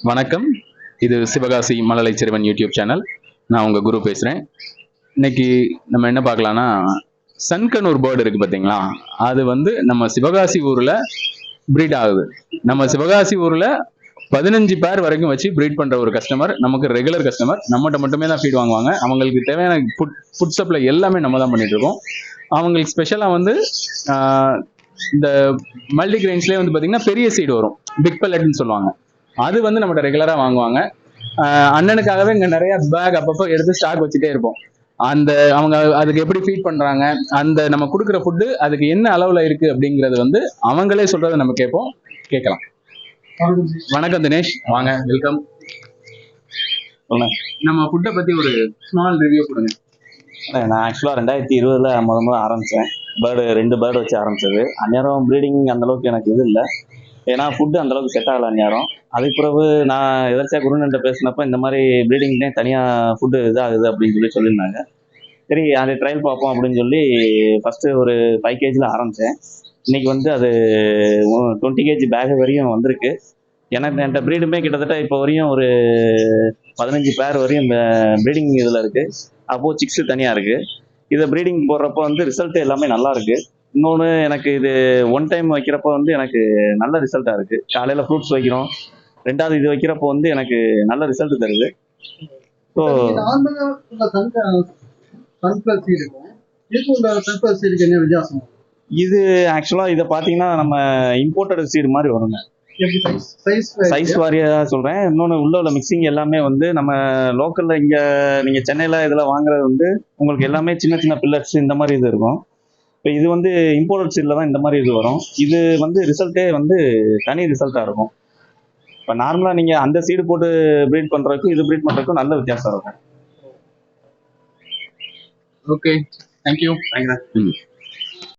வணக்கம். இது சிவகாசி மழலை சிறுவன் யூடியூப் சேனல். நான் உங்க குரு பேசுறேன். இன்னைக்கு நம்ம என்ன பார்க்கலாம்னா, சன்கனூர் பேர்டு இருக்கு பார்த்தீங்களா, அது வந்து நம்ம சிவகாசி ஊர்ல பிரீட் ஆகுது. நம்ம சிவகாசி ஊர்ல 15 பேர் வரைக்கும் வச்சு பிரீட் பண்ற ஒரு கஸ்டமர், நமக்கு ரெகுலர் கஸ்டமர். நம்மகிட்ட மட்டுமே தான் ஃபீட் வாங்குவாங்க. அவங்களுக்கு தேவையான ஃபுட் சப்ளை எல்லாமே நம்ம தான் பண்ணிட்டு இருக்கோம். அவங்களுக்கு ஸ்பெஷலா வந்து இந்த மல்டி கிரெயின்ஸ்லேயே வந்து பார்த்தீங்கன்னா பெரிய சீடு வரும், பிக் பெல்லட்னு சொல்லுவாங்க. அது வந்து நம்மகிட்ட ரெகுலரா வாங்குவாங்க. அண்ணனுக்காகவே இங்க நிறைய பேக் அப்பப்போ எடுத்து ஸ்டாக் வச்சுட்டே இருப்போம். அந்த அவங்க அதுக்கு எப்படி ஃபீட் பண்றாங்க, அந்த நம்ம கொடுக்குற ஃபுட்டு அதுக்கு என்ன அளவுல இருக்கு அப்படிங்கறது வந்து அவங்களே சொல்றதை நம்ம கேட்கலாம். வணக்கம் தினேஷ், வாங்க, வெல்கம். நம்ம ஃபுட்டை பத்தி ஒரு ஸ்மால் ரிவ்யூ கொடுங்க. நான் ஆக்சுவலாக 2020 முதல்ல ஆரம்பித்தேன். ரெண்டு பேர்டு வச்சு ஆரம்பிச்சது. அந்நேரம் ப்ரீடிங் அந்தளவுக்கு எனக்கு இது இல்லை, ஏன்னா ஃபுட்டு அந்தளவுக்கு செட் ஆகலை அந்நேரம். அதுக்கு பிறகு நான் எதாச்சும் குருநன்ட்ட பேசினப்போ இந்த மாதிரி ப்ரீடிங்னே தனியாக ஃபுட்டு இதாகுது அப்படின்னு சொல்லியிருந்தாங்க. சரி, அதை ட்ரையல் பார்ப்போம் அப்படின்னு சொல்லி ஃபஸ்ட்டு ஒரு 5 kg ஆரம்பித்தேன். இன்றைக்கி வந்து அது 20 kg பேக் வரையும் வந்திருக்கு. எனக்கு என்கிட்ட ப்ரீடுமே கிட்டத்தட்ட இப்போ வரையும் ஒரு 15 பேர் வரையும் இந்த ப்ரீடிங் இதில் இருக்குது. அப்போது சிக்ஸு தனியாக இருக்குது. இதை ப்ரீடிங் போடுறப்போ வந்து ரிசல்ட் எல்லாமே நல்லா இருக்குது. இன்னொன்று, எனக்கு இது ஒன் டைம் வைக்கிறப்போ வந்து எனக்கு நல்ல ரிசல்ட்டாக இருக்குது. காலையில் ஃப்ரூட்ஸ் வைக்கிறோம், ரெண்டாவது இது வைக்கிறப்போ வந்து எனக்கு நல்ல ரிசல்ட் தருது. ஸோ இது ஆக்சுவலாக இதை பார்த்தீங்கன்னா நம்ம இம்போர்ட்டட் சீடு மாதிரி வருங்க. சைஸ் வாரியாக சொல்கிறேன். இன்னொன்று, உள்ள மிக்சிங் எல்லாமே வந்து நம்ம லோக்கலில் இங்கே நீங்கள் சென்னையில் இதில் வாங்குறது வந்து உங்களுக்கு எல்லாமே சின்ன சின்ன பில்லட்ஸ் இந்த மாதிரி இது இருக்கும். இப்போ இது வந்து இம்போர்ட்டட் சீடில் தான் இந்த மாதிரி இது வரும். இது வந்து ரிசல்ட்டே வந்து தனி ரிசல்ட்டாக இருக்கும். இப்போ நார்மலாக நீங்கள் அந்த சீடு போட்டு ப்ரீட் பண்ணுறதுக்கும் இது ப்ரீட் பண்ணுறதுக்கும் நல்ல வித்தியாசம் இருக்கும். Okay, thank you.